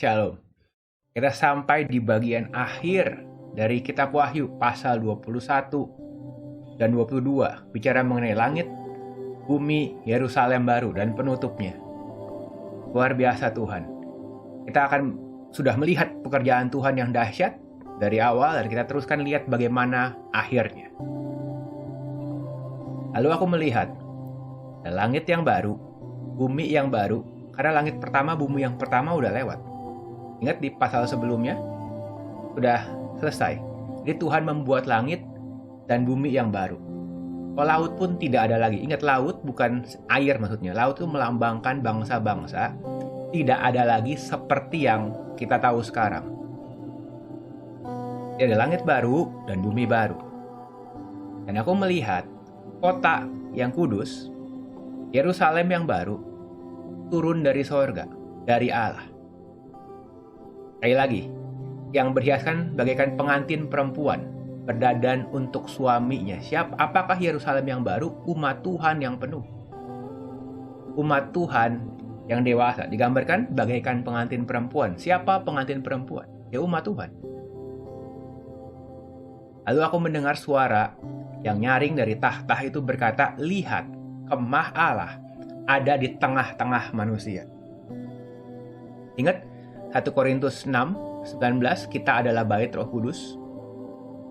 Shalom. Kita sampai di bagian akhir dari kitab Wahyu pasal 21 dan 22 bicara mengenai langit, bumi, Yerusalem baru dan penutupnya. Luar biasa Tuhan. Kita sudah melihat pekerjaan Tuhan yang dahsyat dari awal dan kita teruskan lihat bagaimana akhirnya. Lalu aku melihat langit yang baru, bumi yang baru, karena langit pertama, bumi yang pertama udah lewat. Ingat di pasal sebelumnya udah selesai. Jadi Tuhan membuat langit dan bumi yang baru. Laut pun tidak ada lagi. Ingat, laut bukan air maksudnya. Laut itu melambangkan bangsa-bangsa. Tidak ada lagi seperti yang kita tahu sekarang. Ada langit baru dan bumi baru. Dan aku melihat kota yang kudus, Yerusalem yang baru, turun dari sorga, dari Allah. Sekali lagi, yang berhiaskan bagaikan pengantin perempuan, berdandan untuk suaminya. Apakah Yerusalem yang baru? Umat Tuhan yang penuh. Umat Tuhan yang dewasa, digambarkan bagaikan pengantin perempuan. Siapa pengantin perempuan? Ya umat Tuhan. Lalu aku mendengar suara yang nyaring dari tahta itu berkata, "Lihat, kemah Allah ada di tengah-tengah manusia." Ingat 1 Korintus 6:19, kita adalah bait Roh Kudus.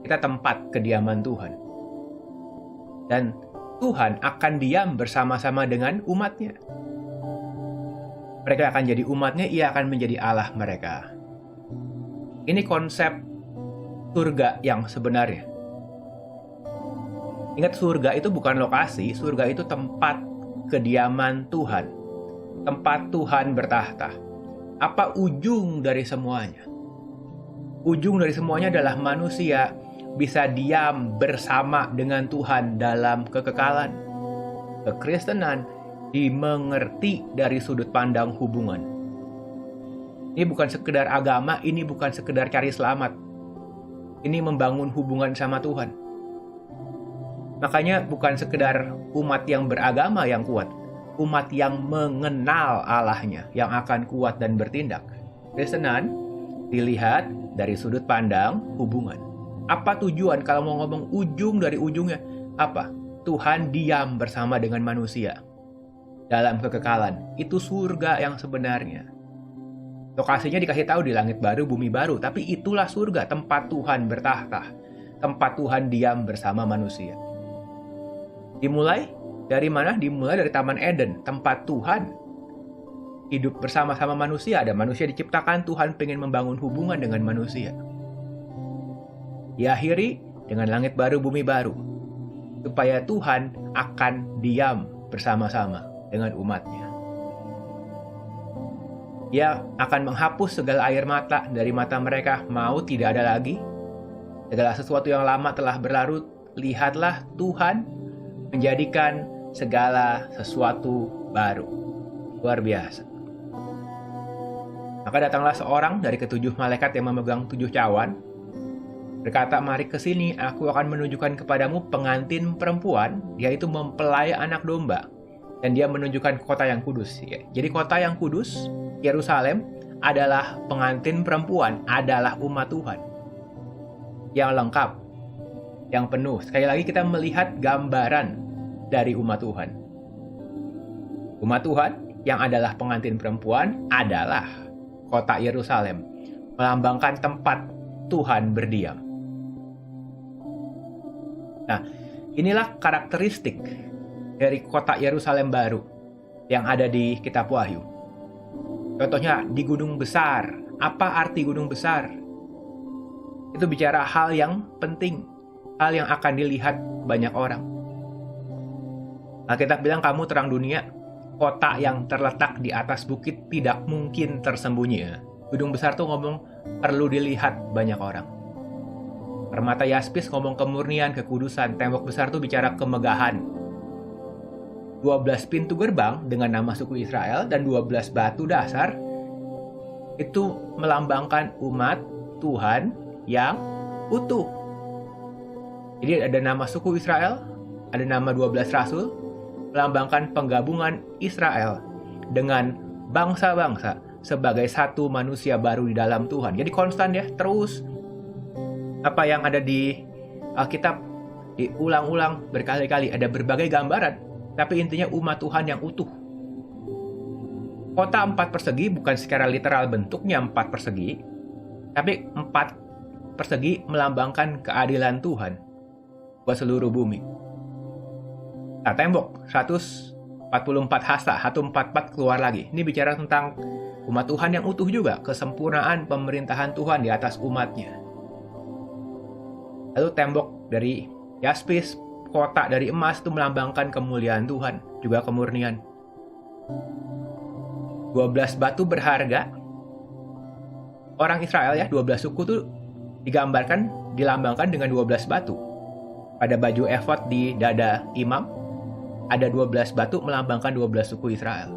Kita tempat kediaman Tuhan. Dan Tuhan akan diam bersama-sama dengan umatnya. Mereka akan jadi umatnya, ia akan menjadi Allah mereka. Ini konsep surga yang sebenarnya. Ingat, surga itu bukan lokasi, surga itu tempat kediaman Tuhan. Tempat Tuhan bertahta. Apa ujung dari semuanya? Ujung dari semuanya adalah manusia bisa diam bersama dengan Tuhan dalam kekekalan. Kekristenan dimengerti dari sudut pandang hubungan. Ini bukan sekedar agama, ini bukan sekedar cari selamat. Ini membangun hubungan sama Tuhan. Makanya bukan sekedar umat yang beragama yang kuat, umat yang mengenal Allahnya yang akan kuat dan bertindak. Kristenan dilihat dari sudut pandang hubungan. Apa tujuan kalau mau ngomong ujung dari ujungnya? Apa? Tuhan diam bersama dengan manusia dalam kekekalan. Itu surga yang sebenarnya. Lokasinya dikasih tahu di langit baru, bumi baru. Tapi itulah surga, tempat Tuhan bertahta. Tempat Tuhan diam bersama manusia. Dimulai dari mana? Dimulai dari Taman Eden, tempat Tuhan hidup bersama-sama manusia. Ada manusia diciptakan, Tuhan pengen membangun hubungan dengan manusia. Diakhiri dengan langit baru, bumi baru. Supaya Tuhan akan diam bersama-sama dengan umatnya. Dia akan menghapus segala air mata dari mata mereka. Maut tidak ada lagi. Segala sesuatu yang lama telah berlalu. Lihatlah, Tuhan menjadikan segala sesuatu baru. Luar biasa. Maka datanglah seorang dari ketujuh malaikat yang memegang 7 cawan. Berkata, "Mari ke sini, aku akan menunjukkan kepadamu pengantin perempuan, yaitu mempelai anak domba. Dan dia menunjukkan kota yang kudus." Jadi kota yang kudus, Yerusalem, adalah pengantin perempuan, adalah umat Tuhan. Yang lengkap, yang penuh. Sekali lagi kita melihat gambaran dari umat Tuhan. Umat Tuhan yang adalah pengantin perempuan adalah kota Yerusalem, melambangkan tempat Tuhan berdiam. Nah, inilah karakteristik dari kota Yerusalem baru yang ada di kitab Wahyu. Contohnya di gunung besar. Apa arti gunung besar? Itu bicara hal yang penting, hal yang akan dilihat banyak orang. Alkitab bilang kamu terang dunia, kota yang terletak di atas bukit tidak mungkin tersembunyi. Gunung besar tuh ngomong perlu dilihat banyak orang. Permata yaspis ngomong kemurnian, kekudusan. Tembok besar tuh bicara kemegahan. 12 pintu gerbang dengan nama suku Israel dan 12 batu dasar itu melambangkan umat Tuhan yang utuh. Jadi ada nama suku Israel, ada nama 12 rasul, melambangkan penggabungan Israel dengan bangsa-bangsa sebagai satu manusia baru di dalam Tuhan. Jadi konstan ya, terus apa yang ada di Alkitab diulang-ulang berkali-kali. Ada berbagai gambaran, tapi intinya umat Tuhan yang utuh. Kota 4 persegi bukan secara literal bentuknya 4 persegi, tapi 4 persegi melambangkan keadilan Tuhan buat seluruh bumi. Nah, tembok 144 hasta, 144 keluar lagi. Ini bicara tentang umat Tuhan yang utuh juga, kesempurnaan pemerintahan Tuhan di atas umatnya. Lalu tembok dari jaspis, kotak dari emas itu melambangkan kemuliaan Tuhan, juga kemurnian. 12 batu berharga. Orang Israel ya, 12 suku itu dilambangkan dengan 12 batu. Pada baju efod di dada imam, ada 12 batu melambangkan 12 suku Israel.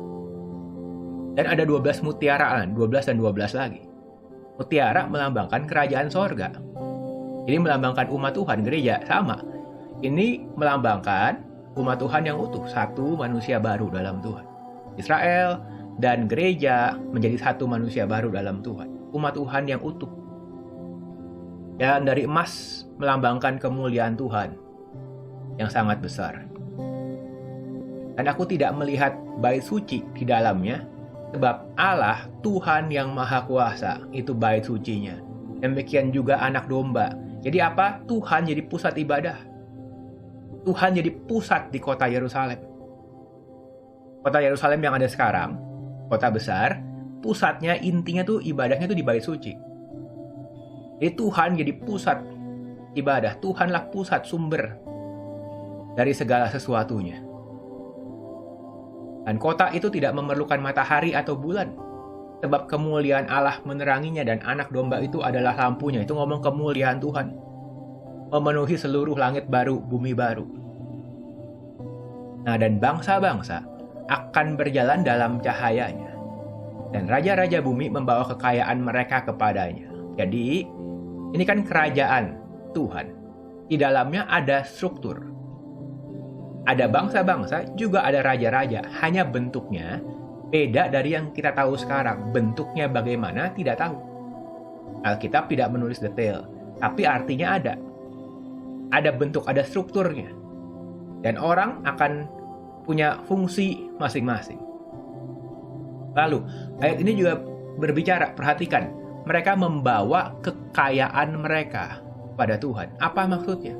Dan ada 12 mutiaraan, 12 dan 12 lagi. Mutiara melambangkan kerajaan sorga. Ini melambangkan umat Tuhan, gereja, sama. Ini melambangkan umat Tuhan yang utuh, satu manusia baru dalam Tuhan. Israel dan gereja menjadi satu manusia baru dalam Tuhan. Umat Tuhan yang utuh. Dan dari emas melambangkan kemuliaan Tuhan yang sangat besar. Dan aku tidak melihat bait suci di dalamnya, sebab Allah, Tuhan yang Maha Kuasa, itu bait sucinya. Demikian juga anak domba. Jadi apa? Tuhan jadi pusat ibadah. Tuhan jadi pusat di kota Yerusalem. Kota Yerusalem yang ada sekarang, kota besar, pusatnya, intinya tuh ibadahnya tuh di bait suci. Jadi Tuhan jadi pusat ibadah. Tuhanlah pusat sumber dari segala sesuatunya. Dan kota itu tidak memerlukan matahari atau bulan. Sebab kemuliaan Allah meneranginya dan anak domba itu adalah lampunya. Itu ngomong kemuliaan Tuhan. Memenuhi seluruh langit baru, bumi baru. Nah, dan bangsa-bangsa akan berjalan dalam cahayanya. Dan raja-raja bumi membawa kekayaan mereka kepadanya. Jadi, ini kan kerajaan Tuhan. Di dalamnya ada struktur. Ada bangsa-bangsa, juga ada raja-raja. Hanya bentuknya beda dari yang kita tahu sekarang. Bentuknya bagaimana, tidak tahu. Alkitab tidak menulis detail. Tapi artinya ada. Ada bentuk, ada strukturnya. Dan orang akan punya fungsi masing-masing. Lalu, ayat ini juga berbicara, perhatikan, mereka membawa kekayaan mereka pada Tuhan. Apa maksudnya?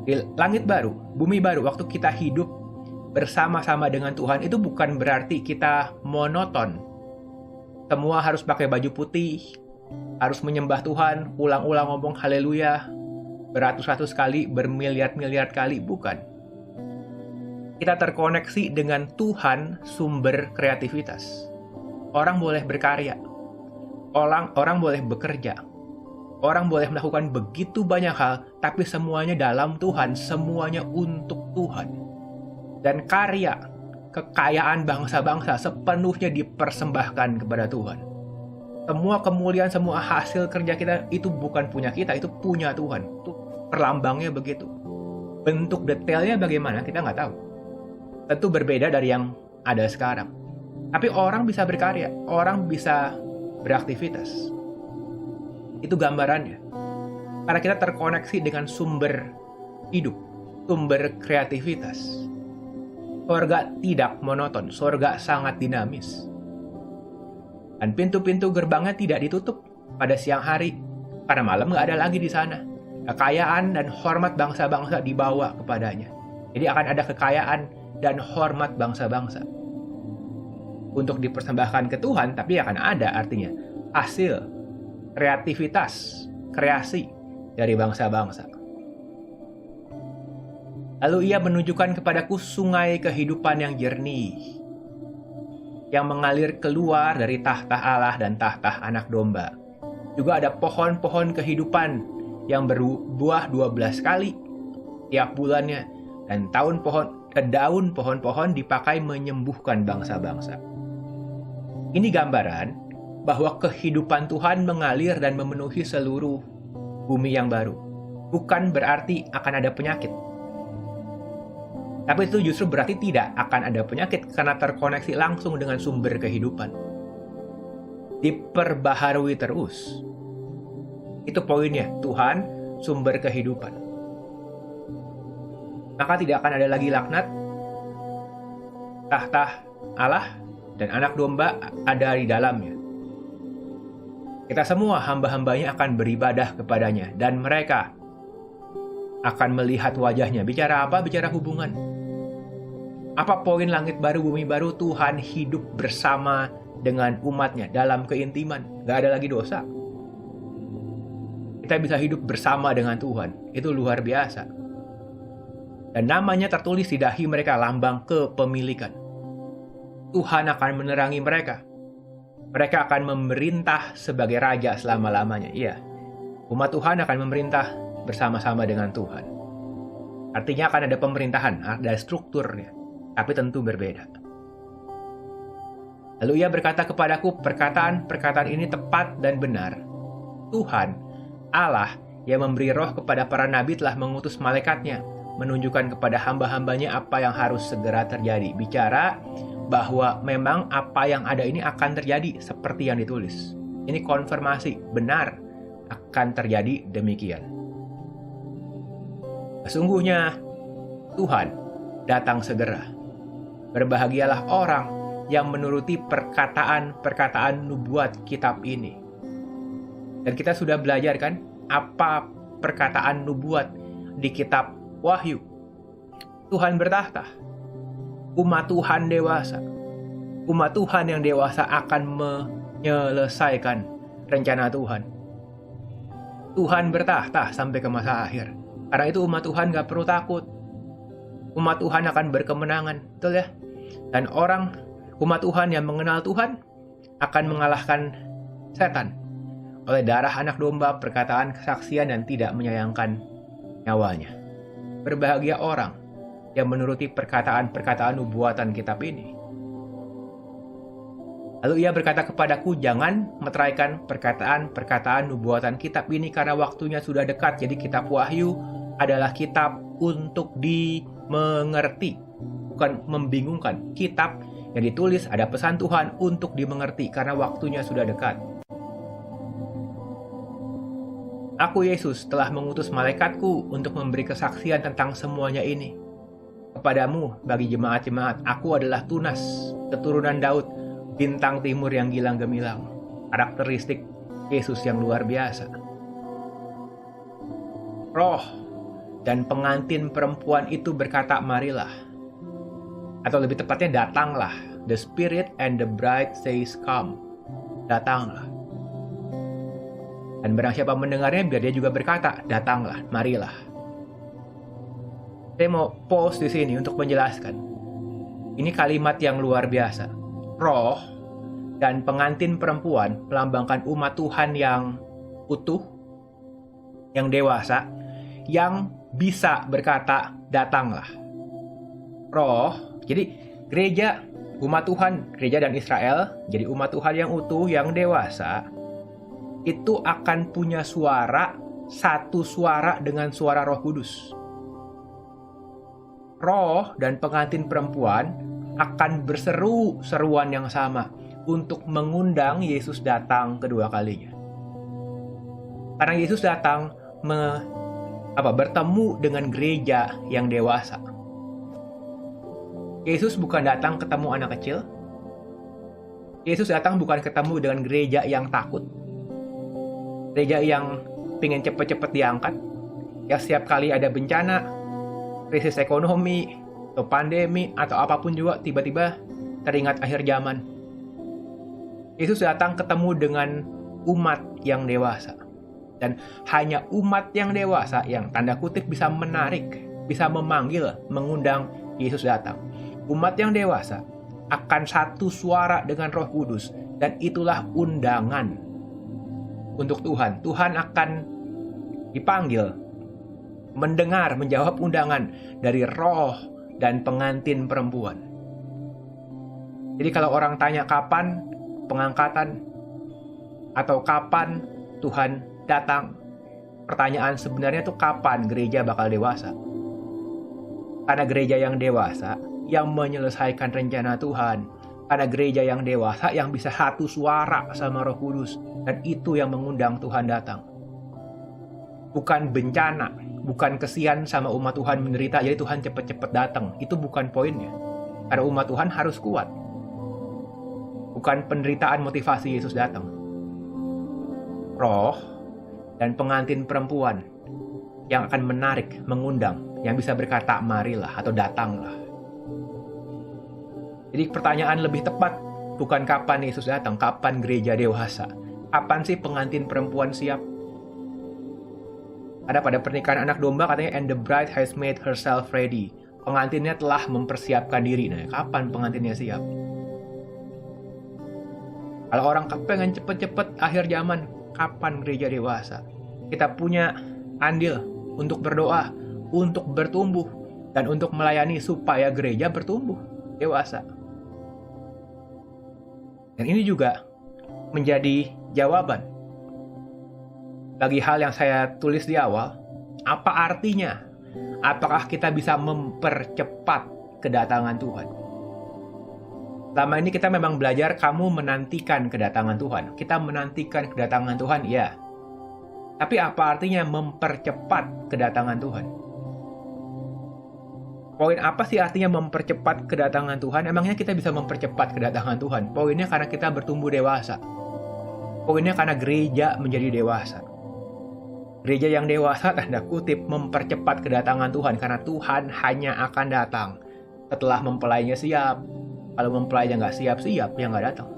Di langit baru, bumi baru, waktu kita hidup bersama-sama dengan Tuhan, itu bukan berarti kita monoton. Semua harus pakai baju putih, harus menyembah Tuhan, ulang-ulang ngomong haleluya, beratus-ratus kali, bermiliar-miliar kali, bukan. Kita terkoneksi dengan Tuhan sumber kreativitas. Orang boleh berkarya. Orang boleh bekerja. Orang boleh melakukan begitu banyak hal, tapi semuanya dalam Tuhan, semuanya untuk Tuhan. Dan karya, kekayaan bangsa-bangsa sepenuhnya dipersembahkan kepada Tuhan. Semua kemuliaan, semua hasil kerja kita itu bukan punya kita, itu punya Tuhan. Itu perlambangnya begitu. Bentuk detailnya bagaimana kita nggak tahu. Tentu berbeda dari yang ada sekarang. Tapi orang bisa berkarya, orang bisa beraktivitas. Itu gambarannya. Karena kita terkoneksi dengan sumber hidup, sumber kreativitas. Sorga tidak monoton, sorga sangat dinamis. Dan pintu-pintu gerbangnya tidak ditutup pada siang hari, karena malam nggak ada lagi di sana. Kekayaan dan hormat bangsa-bangsa dibawa kepadanya. Jadi akan ada kekayaan dan hormat bangsa-bangsa untuk dipersembahkan ke Tuhan, tapi akan ada artinya hasil kreativitas, kreasi dari bangsa-bangsa. Lalu ia menunjukkan kepadaku sungai kehidupan yang jernih, yang mengalir keluar dari tahta Allah dan tahta anak domba. Juga ada pohon-pohon kehidupan yang berbuah 12 kali tiap bulannya, dan daun pohon-pohon dipakai menyembuhkan bangsa-bangsa. Ini gambaran bahwa kehidupan Tuhan mengalir dan memenuhi seluruh bumi yang baru. Bukan berarti akan ada penyakit. Tapi itu justru berarti tidak akan ada penyakit karena terkoneksi langsung dengan sumber kehidupan. diperbaharui terus. Itu poinnya, Tuhan sumber kehidupan. Maka tidak akan ada lagi laknat, tahta Allah dan anak domba ada di dalamnya. Kita semua hamba-hambanya akan beribadah kepadanya, dan mereka akan melihat wajahnya. Bicara apa? Bicara hubungan. Apa poin langit baru, bumi baru? Tuhan hidup bersama dengan umatnya dalam keintiman. Gak ada lagi dosa. Kita bisa hidup bersama dengan Tuhan. Itu luar biasa. Dan namanya tertulis di dahi mereka, lambang kepemilikan. Tuhan akan menerangi mereka. Mereka akan memerintah sebagai raja selama-lamanya. Iya, umat Tuhan akan memerintah bersama-sama dengan Tuhan. Artinya akan ada pemerintahan, ada strukturnya. Tapi tentu berbeda. Lalu ia berkata kepadaku, perkataan-perkataan ini tepat dan benar. Tuhan, Allah yang memberi roh kepada para nabi telah mengutus malaikatnya, menunjukkan kepada hamba-hambanya apa yang harus segera terjadi. Bicara bahwa memang apa yang ada ini akan terjadi seperti yang ditulis. Ini konfirmasi, benar akan terjadi demikian. Sesungguhnya Tuhan datang segera. Berbahagialah orang yang menuruti perkataan-perkataan nubuat kitab ini. Dan kita sudah belajar kan apa perkataan nubuat di kitab Wahyu. Tuhan bertahta. Umat Tuhan dewasa. Umat Tuhan yang dewasa akan menyelesaikan rencana Tuhan. Tuhan bertahta sampai ke masa akhir. Karena itu umat Tuhan gak perlu takut. Umat Tuhan akan berkemenangan. Betul ya? Dan umat Tuhan yang mengenal Tuhan akan mengalahkan setan oleh darah anak domba, perkataan kesaksian, dan tidak menyayangkan nyawanya. Berbahagia orang yang menuruti perkataan-perkataan nubuatan kitab ini. Lalu ia berkata kepadaku, jangan meteraikan perkataan-perkataan nubuatan kitab ini karena waktunya sudah dekat. Jadi kitab Wahyu adalah kitab untuk dimengerti, bukan membingungkan. Kitab yang ditulis ada pesan Tuhan untuk dimengerti karena waktunya sudah dekat. Aku, Yesus, telah mengutus malaikatku untuk memberi kesaksian tentang semuanya ini. Kepadamu, bagi jemaat-jemaat, aku adalah Tunas, keturunan Daud, bintang timur yang gilang gemilang. Karakteristik Yesus yang luar biasa. Roh dan pengantin perempuan itu berkata, marilah. Atau lebih tepatnya, datanglah. The Spirit and the bride says, come. Datanglah. Dan barang siapa mendengarnya, biar dia juga berkata, datanglah, marilah. Saya mau pause di sini untuk menjelaskan. Ini kalimat yang luar biasa. Roh dan pengantin perempuan melambangkan umat Tuhan yang utuh, yang dewasa, yang bisa berkata, datanglah. Roh, jadi gereja, umat Tuhan, gereja dan Israel, jadi umat Tuhan yang utuh, yang dewasa, itu akan punya suara, satu suara dengan suara Roh Kudus. Roh dan pengantin perempuan akan berseru seruan yang sama untuk mengundang Yesus datang kedua kalinya. Karena Yesus datang bertemu dengan gereja yang dewasa. Yesus bukan datang ketemu anak kecil. Yesus datang bukan ketemu dengan gereja yang takut. Gereja yang pengen cepet-cepet diangkat, yang setiap kali ada bencana, krisis ekonomi, atau pandemi, atau apapun juga tiba-tiba teringat akhir zaman. Yesus datang ketemu dengan umat yang dewasa. Dan hanya umat yang dewasa yang tanda kutip bisa menarik, bisa memanggil, mengundang Yesus datang. Umat yang dewasa akan satu suara dengan Roh Kudus, dan itulah undangan untuk Tuhan. Tuhan akan dipanggil, mendengar, menjawab undangan dari roh dan pengantin perempuan. Jadi kalau orang tanya kapan pengangkatan atau kapan Tuhan datang, pertanyaan sebenarnya itu kapan gereja bakal dewasa. Karena gereja yang dewasa, yang menyelesaikan rencana Tuhan, Karena gereja yang dewasa yang bisa satu suara sama Roh Kudus. Dan itu yang mengundang Tuhan datang. Bukan bencana, bukan kesian sama umat Tuhan menderita, jadi Tuhan cepet-cepet datang. Itu bukan poinnya. Karena umat Tuhan harus kuat. Bukan penderitaan motivasi Yesus datang. Roh dan pengantin perempuan yang akan menarik, mengundang, yang bisa berkata marilah atau datanglah. Jadi pertanyaan lebih tepat bukan kapan Yesus datang, kapan gereja dewasa. Kapan sih pengantin perempuan siap? Ada pada pernikahan anak domba katanya, and the bride has made herself ready. Pengantinnya telah mempersiapkan diri. Nah, kapan pengantinnya siap? Kalau orang pengen cepet-cepet akhir zaman, kapan gereja dewasa? Kita punya andil untuk berdoa, untuk bertumbuh, dan untuk melayani supaya gereja bertumbuh dewasa. Dan ini juga menjadi jawaban bagi hal yang saya tulis di awal. Apa artinya? Apakah kita bisa mempercepat kedatangan Tuhan? Selama ini kita memang belajar kamu menantikan kedatangan Tuhan. Kita menantikan kedatangan Tuhan, ya. Tapi apa artinya mempercepat kedatangan Tuhan? Poin apa sih artinya mempercepat kedatangan Tuhan? Emangnya kita bisa mempercepat kedatangan Tuhan? Poinnya karena kita bertumbuh dewasa. Poinnya karena gereja menjadi dewasa. Gereja yang dewasa, tanda kutip, mempercepat kedatangan Tuhan. Karena Tuhan hanya akan datang setelah mempelainya siap. Kalau mempelainya nggak siap-siap, ya nggak datang.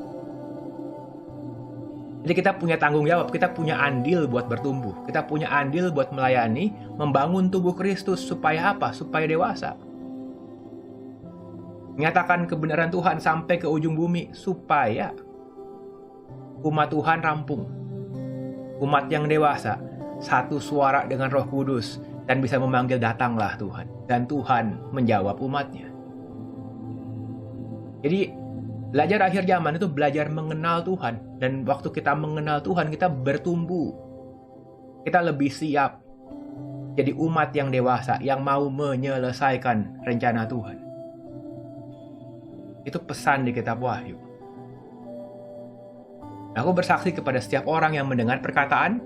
Jadi kita punya tanggung jawab, kita punya andil buat bertumbuh. Kita punya andil buat melayani, membangun tubuh Kristus. Supaya apa? Supaya dewasa. Nyatakan kebenaran Tuhan sampai ke ujung bumi supaya umat Tuhan rampung. Umat yang dewasa, satu suara dengan Roh Kudus dan bisa memanggil datanglah Tuhan. Dan Tuhan menjawab umatnya. Jadi belajar akhir zaman itu belajar mengenal Tuhan. Dan waktu kita mengenal Tuhan, kita bertumbuh. Kita lebih siap jadi umat yang dewasa, yang mau menyelesaikan rencana Tuhan. Itu pesan di kitab Wahyu. Aku bersaksi kepada setiap orang yang mendengar perkataan,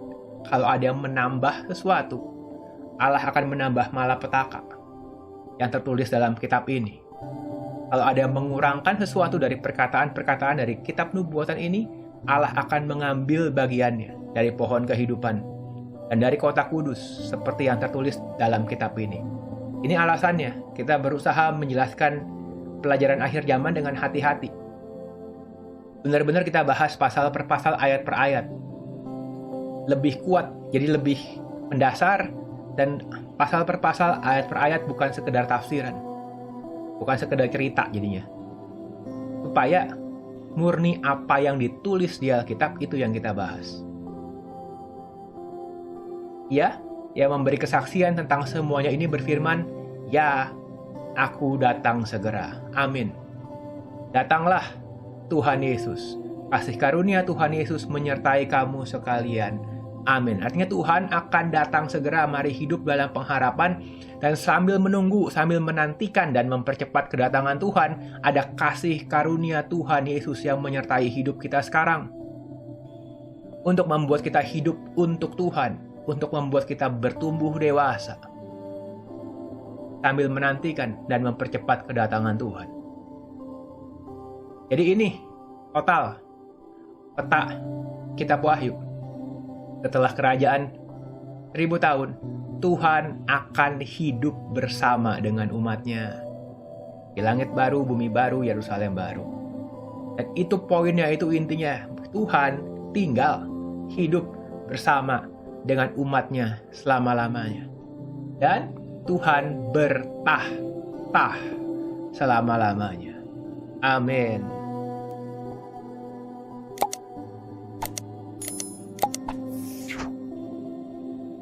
kalau ada yang menambah sesuatu, Allah akan menambah malapetaka yang tertulis dalam kitab ini. Kalau ada yang mengurangkan sesuatu dari perkataan-perkataan dari kitab nubuatan ini, Allah akan mengambil bagiannya dari pohon kehidupan dan dari kota kudus seperti yang tertulis dalam kitab ini. Ini alasannya kita berusaha menjelaskan pelajaran akhir zaman dengan hati-hati. Benar-benar kita bahas pasal per pasal, ayat per ayat. Lebih kuat, jadi lebih mendasar, dan pasal per pasal, ayat per ayat bukan sekedar tafsiran. Bukan sekedar cerita jadinya. Supaya murni apa yang ditulis di Alkitab itu yang kita bahas. Ya, yang memberi kesaksian tentang semuanya ini berfirman, ya, aku datang segera. Amin. Datanglah Tuhan Yesus. Kasih karunia Tuhan Yesus menyertai kamu sekalian. Amin. Artinya Tuhan akan datang segera. Mari hidup dalam pengharapan. Dan sambil menunggu, sambil menantikan dan mempercepat kedatangan Tuhan, ada kasih karunia Tuhan Yesus yang menyertai hidup kita sekarang. Untuk membuat kita hidup untuk Tuhan. Untuk membuat kita bertumbuh dewasa. Sambil menantikan dan mempercepat kedatangan Tuhan. Jadi ini total peta kitab Wahyu. Setelah kerajaan 1000 tahun, Tuhan akan hidup bersama dengan umatnya. Di langit baru, bumi baru, Yerusalem baru. Dan itu poinnya, itu intinya. Tuhan tinggal hidup bersama dengan umatnya selama-lamanya. Dan Tuhan bertahta selama-lamanya. Amin.